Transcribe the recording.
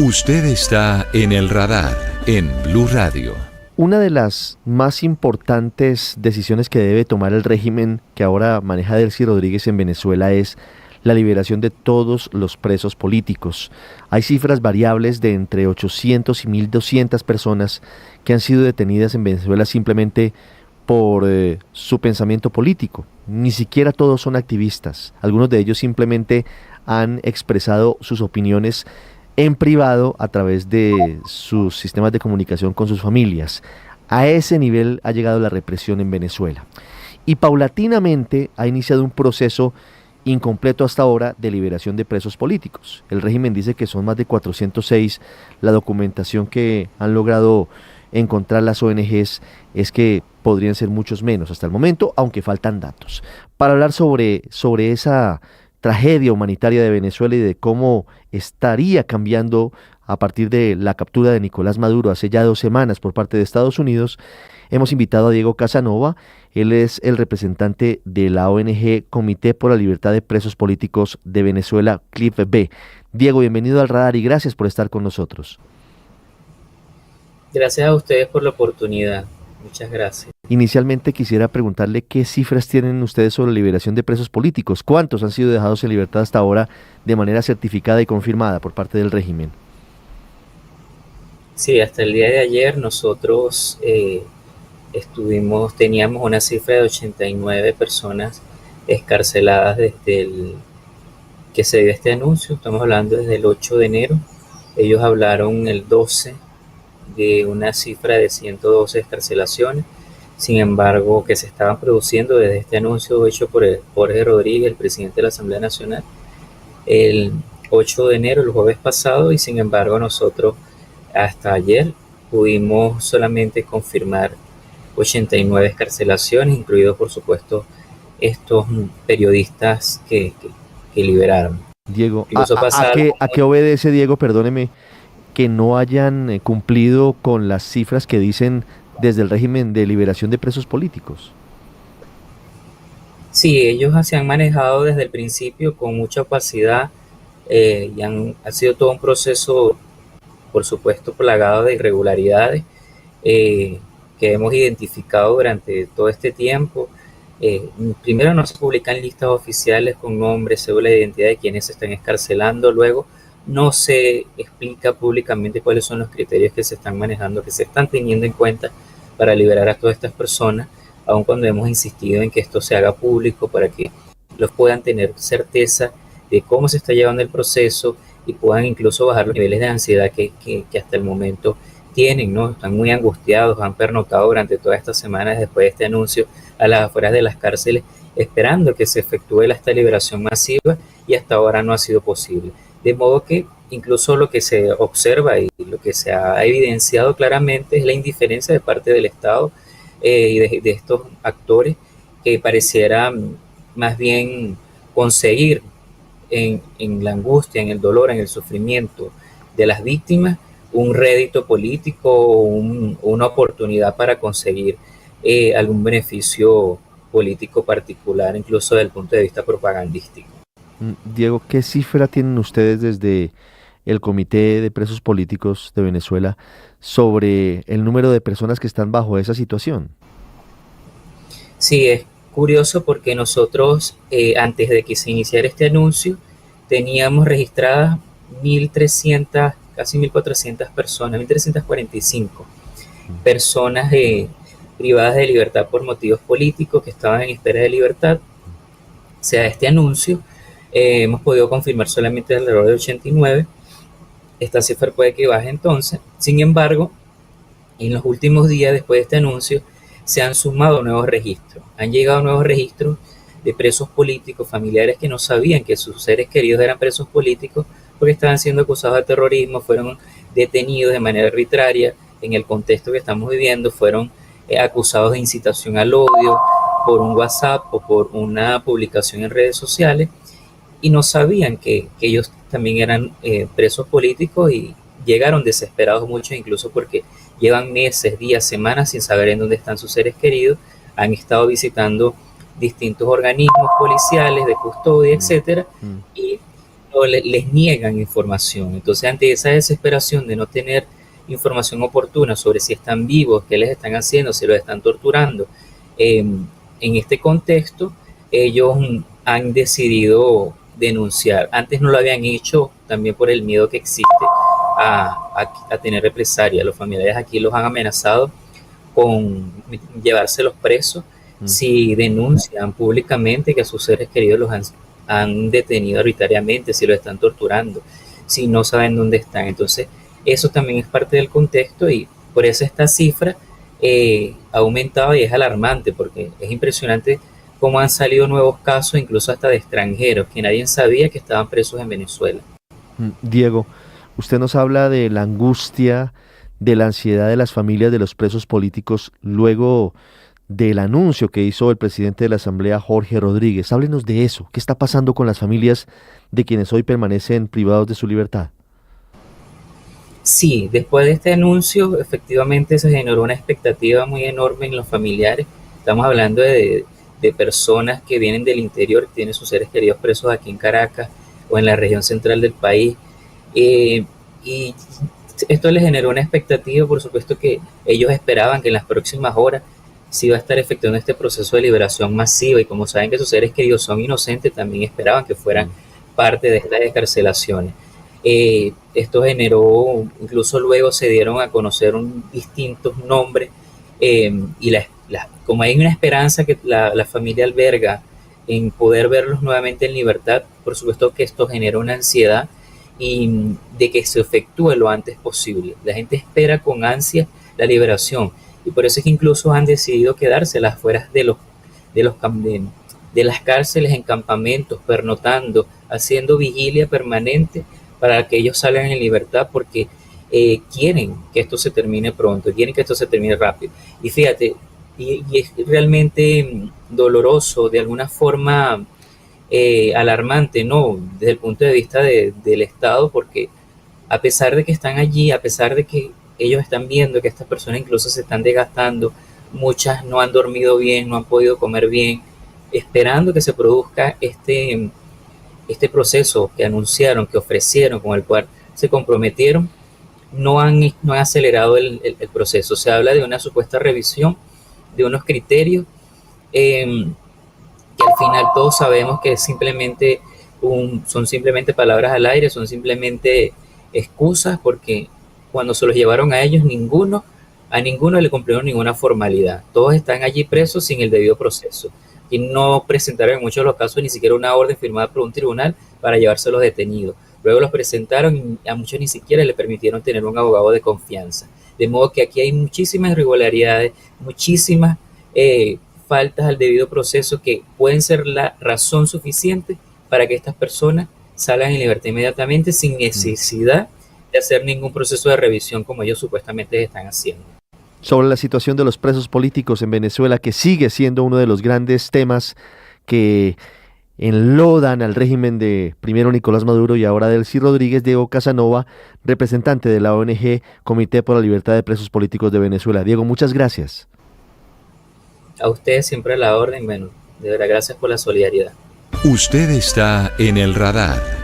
Usted está en el radar en Blue Radio. Una de las más importantes decisiones que debe tomar el régimen que ahora maneja Delcy Rodríguez en Venezuela es la liberación de todos los presos políticos. Hay cifras variables de entre 800 y 1.200 personas que han sido detenidas en Venezuela simplemente por su pensamiento político. Ni siquiera todos son activistas. Algunos de ellos simplemente han expresado sus opiniones en privado a través de sus sistemas de comunicación con sus familias. A ese nivel ha llegado la represión en Venezuela. Y paulatinamente ha iniciado un proceso incompleto hasta ahora de liberación de presos políticos. El régimen dice que son más de 406. La documentación que han logrado encontrar las ONGs es que podrían ser muchos menos hasta el momento, aunque faltan datos. Para hablar sobre esa tragedia humanitaria de Venezuela y de cómo estaría cambiando a partir de la captura de Nicolás Maduro hace ya 2 semanas por parte de Estados Unidos, hemos invitado a Diego Casanova. Él es el representante de la ONG Comité por la Libertad de Presos Políticos de Venezuela, CLIP-B. Diego, bienvenido al radar y gracias por estar con nosotros. Gracias a ustedes por la oportunidad. Muchas gracias. Inicialmente quisiera preguntarle qué cifras tienen ustedes sobre la liberación de presos políticos. ¿Cuántos han sido dejados en libertad hasta ahora de manera certificada y confirmada por parte del régimen? Sí, hasta el día de ayer nosotros teníamos una cifra de 89 personas excarceladas desde el que se dio este anuncio. Estamos hablando desde el 8 de enero. Ellos hablaron el 12 de una cifra de 112 excarcelaciones. Sin embargo, que se estaban produciendo desde este anuncio hecho por Jorge Rodríguez, el presidente de la Asamblea Nacional, el 8 de enero, el jueves pasado, y sin embargo nosotros hasta ayer pudimos solamente confirmar 89 excarcelaciones, incluidos por supuesto estos periodistas que liberaron. Diego, ¿a qué obedece, Diego, perdóneme, que no hayan cumplido con las cifras que dicen desde el régimen de liberación de presos políticos? Sí, ellos se han manejado desde el principio con mucha opacidad y ha sido todo un proceso, por supuesto, plagado de irregularidades que hemos identificado durante todo este tiempo. Primero no se publican listas oficiales con nombre, cédula de identidad de quienes se están excarcelando. Luego no se explica públicamente cuáles son los criterios que se están manejando, que se están teniendo en cuenta para liberar a todas estas personas, aun cuando hemos insistido en que esto se haga público para que los puedan tener certeza de cómo se está llevando el proceso y puedan incluso bajar los niveles de ansiedad que hasta el momento tienen, ¿no? Están muy angustiados, han pernoctado durante todas estas semanas después de este anuncio a las afueras de las cárceles, esperando que se efectúe esta liberación masiva y hasta ahora no ha sido posible. De modo que incluso lo que se observa y lo que se ha evidenciado claramente es la indiferencia de parte del Estado y de estos actores que parecieran más bien conseguir en la angustia, en el dolor, en el sufrimiento de las víctimas un rédito político o una oportunidad para conseguir algún beneficio político particular, incluso desde el punto de vista propagandístico. Diego, ¿qué cifra tienen ustedes desde el Comité de Presos Políticos de Venezuela sobre el número de personas que están bajo esa situación? Sí, es curioso porque nosotros, antes de que se iniciara este anuncio, teníamos registradas 1.300, casi 1.400 personas, 1.345 personas privadas de libertad por motivos políticos que estaban en espera de libertad. O sea, este anuncio hemos podido confirmar solamente alrededor de 89. Esta cifra puede que baje entonces. Sin embargo, en los últimos días después de este anuncio se han sumado nuevos registros. Han llegado nuevos registros de presos políticos, familiares que no sabían que sus seres queridos eran presos políticos porque estaban siendo acusados de terrorismo, fueron detenidos de manera arbitraria en el contexto que estamos viviendo, fueron acusados de incitación al odio por un WhatsApp o por una publicación en redes sociales y no sabían que ellos también eran presos políticos y llegaron desesperados muchos, incluso porque llevan meses, días, semanas sin saber en dónde están sus seres queridos, han estado visitando distintos organismos policiales de custodia, etcétera, y no les niegan información. Entonces, ante esa desesperación de no tener información oportuna sobre si están vivos, qué les están haciendo, si los están torturando, en este contexto, ellos han decidido denunciar. Antes no lo habían hecho también por el miedo que existe a tener represalia. Los familiares aquí los han amenazado con llevárselos presos si denuncian públicamente que a sus seres queridos los han detenido arbitrariamente, si los están torturando, si no saben dónde están. Entonces, eso también es parte del contexto y por eso esta cifra ha aumentado y es alarmante porque es impresionante cómo han salido nuevos casos, incluso hasta de extranjeros, que nadie sabía que estaban presos en Venezuela. Diego, usted nos habla de la angustia, de la ansiedad de las familias de los presos políticos luego del anuncio que hizo el presidente de la Asamblea, Jorge Rodríguez. Háblenos de eso. ¿Qué está pasando con las familias de quienes hoy permanecen privados de su libertad? Sí, después de este anuncio, efectivamente se generó una expectativa muy enorme en los familiares. Estamos hablando de personas que vienen del interior, que tienen sus seres queridos presos aquí en Caracas o en la región central del país. Y esto les generó una expectativa, por supuesto que ellos esperaban que en las próximas horas se iba a estar efectuando este proceso de liberación masiva y como saben que sus seres queridos son inocentes, también esperaban que fueran parte de estas excarcelaciones. Esto generó, incluso luego se dieron a conocer distintos nombres y como hay una esperanza que la familia alberga en poder verlos nuevamente en libertad, por supuesto que esto genera una ansiedad y de que se efectúe lo antes posible. La gente espera con ansia la liberación y por eso es que incluso han decidido quedarse las afueras de las cárceles en campamentos, pernotando, haciendo vigilia permanente para que ellos salgan en libertad porque quieren que esto se termine pronto, quieren que esto se termine rápido. Y fíjate, y es realmente doloroso, de alguna forma alarmante, ¿no? Desde el punto de vista del Estado, porque a pesar de que están allí, a pesar de que ellos están viendo que estas personas incluso se están desgastando, muchas no han dormido bien, no han podido comer bien, esperando que se produzca este proceso que anunciaron, que ofrecieron, con el cual se comprometieron, no han acelerado el proceso. Se habla de una supuesta revisión de unos criterios que al final todos sabemos que es simplemente son simplemente palabras al aire, son simplemente excusas, porque cuando se los llevaron a ellos, a ninguno le cumplieron ninguna formalidad. Todos están allí presos sin el debido proceso. Y no presentaron en muchos de los casos ni siquiera una orden firmada por un tribunal para llevárselos detenidos. Luego los presentaron y a muchos ni siquiera le permitieron tener un abogado de confianza. De modo que aquí hay muchísimas irregularidades, muchísimas faltas al debido proceso que pueden ser la razón suficiente para que estas personas salgan en libertad inmediatamente sin necesidad de hacer ningún proceso de revisión como ellos supuestamente están haciendo. Sobre la situación de los presos políticos en Venezuela, que sigue siendo uno de los grandes temas que enlodan al régimen de primero Nicolás Maduro y ahora Delcy Rodríguez, Diego Casanova, representante de la ONG Comité por la Libertad de Presos Políticos de Venezuela. Diego, muchas gracias. A ustedes siempre a la orden, bueno, de verdad, gracias por la solidaridad. Usted está en el radar.